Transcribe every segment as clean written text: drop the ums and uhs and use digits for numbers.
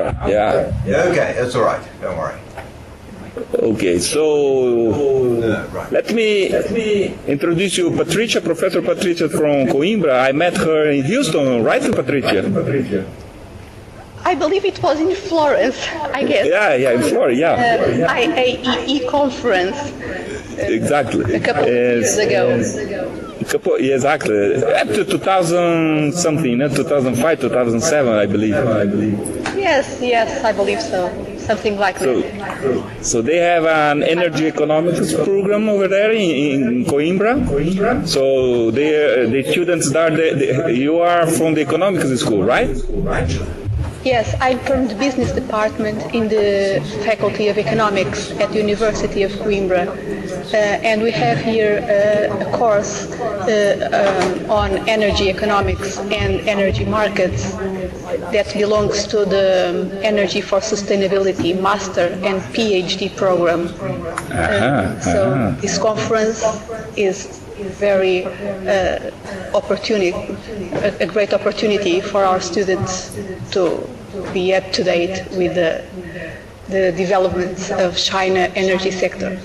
Yeah. Okay, that's all right. Don't worry. Okay, so let me introduce you, Patricia, Professor Patricia from Coimbra. I met her in Houston, right, Patricia? I believe it was in Florence, I guess. Yeah, in Florence, yeah. IAEE conference. Exactly. A couple of years ago. Exactly. Up to 2000 something, 2005, 2007, I believe. Yes, I believe so. Something like that. So they have an energy economics program over there in Coimbra. So the students there, you are from the economics school, right? Yes, I'm from the business department in the Faculty of Economics at the University of Coimbra. And we have here a course on energy economics and energy markets that belongs to the Energy for Sustainability Master and PhD program. So this conference is very a great opportunity for our students to be up to date with the developments of China energy sector.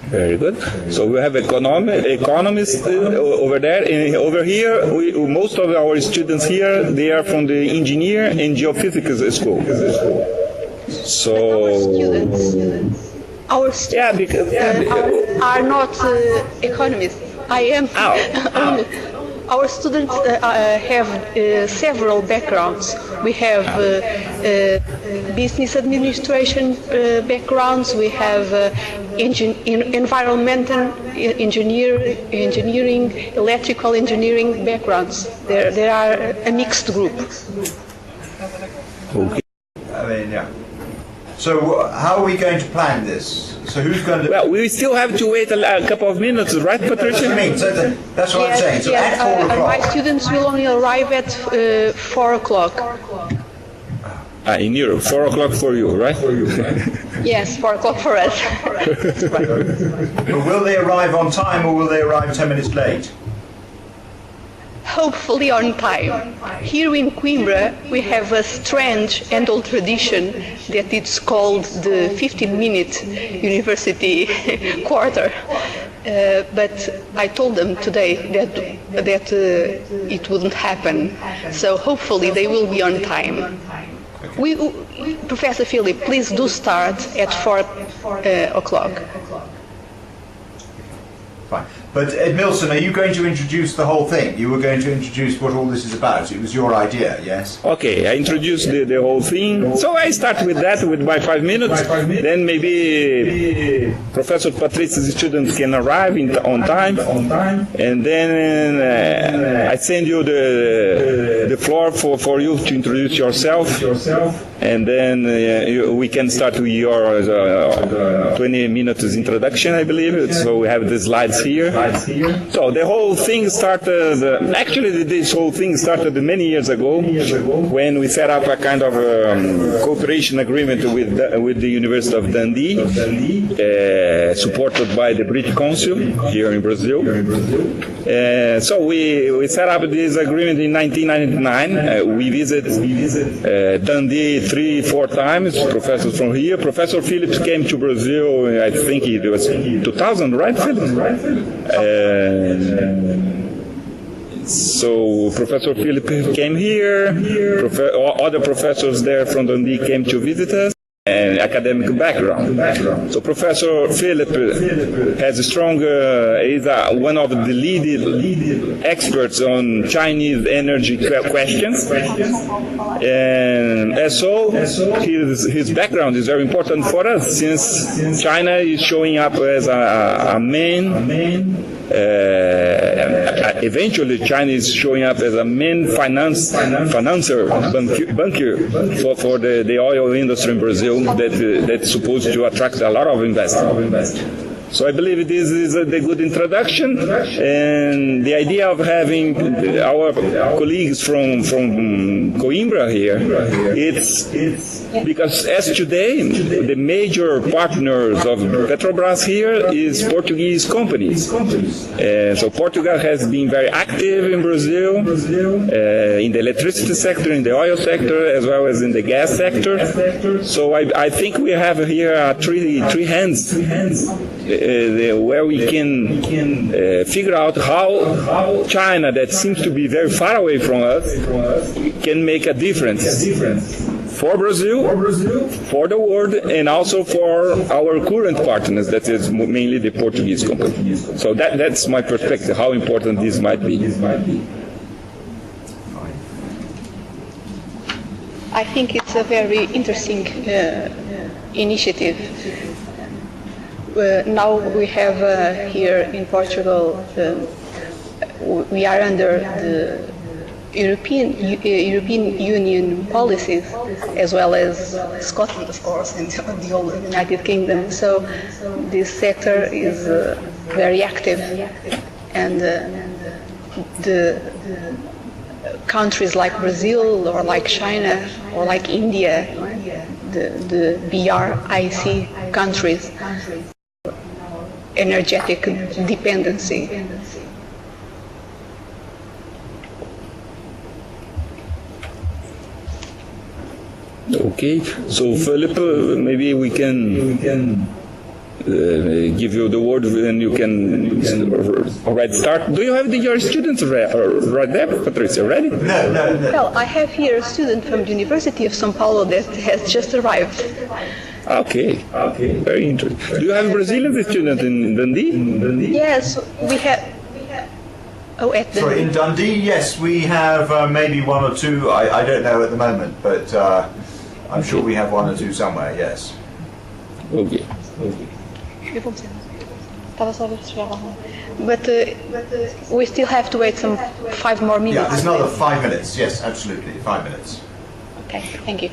Very good. So we have economists over there. Over here, most of our students here, they are from the engineer and geophysics school. So our students are not economists. I am. Our students have several backgrounds. We have business administration backgrounds. We have environmental engineering, electrical engineering backgrounds. There are a mixed group. Okay. So how are we going to plan this? So who's going to... Well, we still have to wait a couple of minutes, right, Patricia? That's what I'm saying. So at 4 o'clock... My students will only arrive at 4 o'clock. In Europe, 4 o'clock for you, right? Yes, 4 o'clock for us. But will they arrive on time or will they arrive 10 minutes late? Hopefully on time. Here in Coimbra we have a strange and old tradition that it's called the 15-minute university quarter. But I told them today that it wouldn't happen. So hopefully they will be on time. Professor Philip, please do start at 4 o'clock. Fine. But Edmilson, are you going to introduce the whole thing? You were going to introduce what all this is about. It was your idea, yes? Okay, I introduced the whole thing. So I start with that, with my 5 minutes. Then maybe Professor Patricia's students can arrive on time. And then I send you the floor for you to introduce yourself. And then we can start with your 20 minutes introduction, I believe. So we have the slides here. So the whole thing started, actually this whole thing started many years ago when we set up a kind of cooperation agreement with the University of Dundee, supported by the British Council here in Brazil. So we set up this agreement in 1999. We visited Dundee 3-4 times, professors from here. Professor Phillips came to Brazil, I think it was 2000, right, Phillips? So Professor Philip came here, other professors there from Dundee came to visit us, and academic background. So Professor Philip has a strong, is one of the leading experts on Chinese energy questions, and so his background is very important for us, since China is showing up as a main eventually China is showing up as a main banker for the oil industry in Brazil that's supposed to attract a lot of investment. So I believe this is a good introduction, and the idea of having our colleagues from Coimbra here, it's because as today the major partners of Petrobras here is Portuguese companies. So Portugal has been very active in Brazil, in the electricity sector, in the oil sector, as well as in the gas sector. So I think we have here three hands where we can figure out how China, that seems to be very far away from us, can make a difference for Brazil, for the world, and also for our current partners, that is mainly the Portuguese company. So that's my perspective, how important this might be. I think it's a very interesting initiative. Now we have here in Portugal, we are under the European Union policies, as well as Scotland, of course, and the whole United Kingdom. So this sector is very active, and the countries like Brazil or like China or like India, the BRIC countries, energetic dependency. Okay, so Philip, maybe we can give you the word and you can already start. Do you have your students right there, Patricia, ready? No. Well, I have here a student from the University of São Paulo that has just arrived. Okay, very interesting. Do you have Brazilian students in Dundee? Yes, we have. Oh, at the. Sorry, in Dundee, yes, we have maybe one or two. I don't know at the moment, but I'm sure we have one or two somewhere. Yes. Okay. But we still have to wait some 5 more minutes. Yeah, there's another 5 minutes. Yes, absolutely, 5 minutes. Okay, thank you.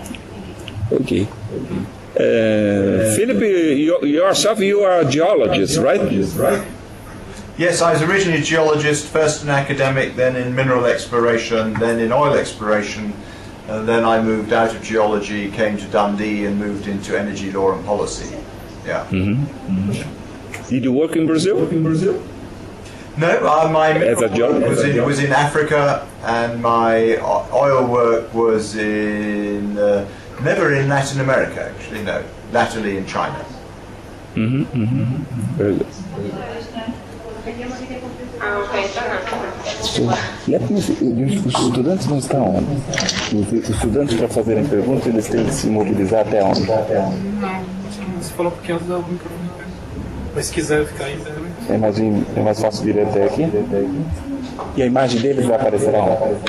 Okay. Philip, yourself, you are a geologist, right? Yes, I was originally a geologist, first an academic, then in mineral exploration, then in oil exploration, and then I moved out of geology, came to Dundee and moved into energy law and policy. Yeah. Did you work in Brazil? No, my As a geologist? was in Africa, and my oil work was in never in Latin America, actually. No, latterly in China. Very good. So, let me see, os estudantes não estão onde? Os estudantes, para fazerem perguntas, eles têm que se mobilizar até onde? Você falou um pouquinho antes do microfone. Mas se quiser ficar aí, É mais fácil vir até aqui? E a imagem deles vai aparecer aonde?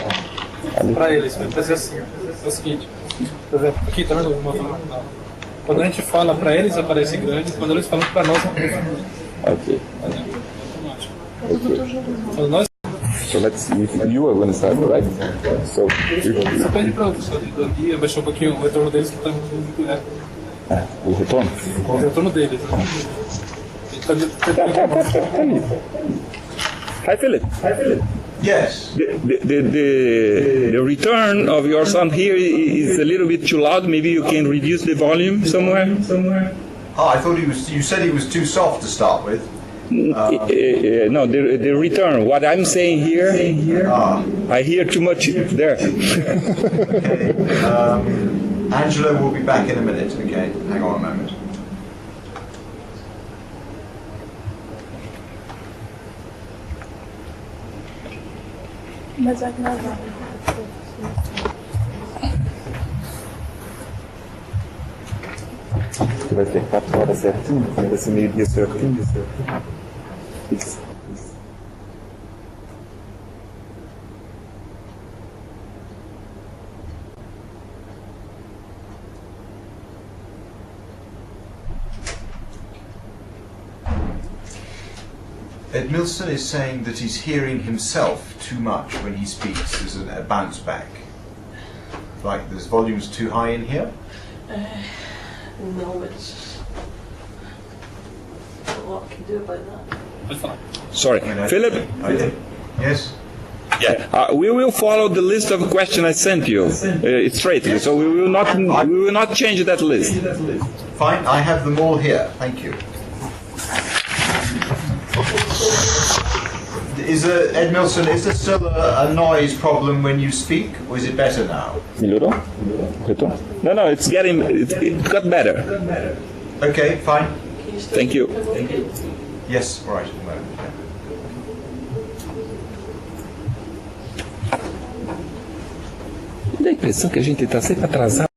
para eles, vai fazer assim. É o seguinte, por exemplo, aqui tá vendo uma fala? Quando a gente fala para eles aparece grande, quando eles falam para nós aparece grande. Okay. Quando nós So let's see if you are going to start, right? So, você pede para o pessoal de Dundee abaixar um pouquinho o retorno deles, que está muito o retorno? o retorno deles. Hi, Philip. Yes. The return of your sound here is a little bit too loud. Maybe you can reduce the volume somewhere. Oh, I thought you said he was too soft to start with. No, the return. What I'm saying here, I hear too much there. Okay. Angela will be back in a minute. Okay, hang on a moment. Mas vai gravar. Que vai ter 4 horas certinho, vai ser meio-dia certinho. Isso. Edmilson is saying that he's hearing himself too much when he speaks. There's a bounce back. Like there's volumes too high in here? No, it's... what we can do about that. Pode falar. Sorry, Philip. Yes. Yeah, we will follow the list of questions I sent you straightly. So we will not change that list. Fine. I have them all here. Thank you. Edmilson, is there still a noise problem when you speak, or is it better now? Melhorou? Retorno? No, it got better. Okay, fine. Thank you. Yes, all right. Dá a impressão que a gente está sempre atrasado.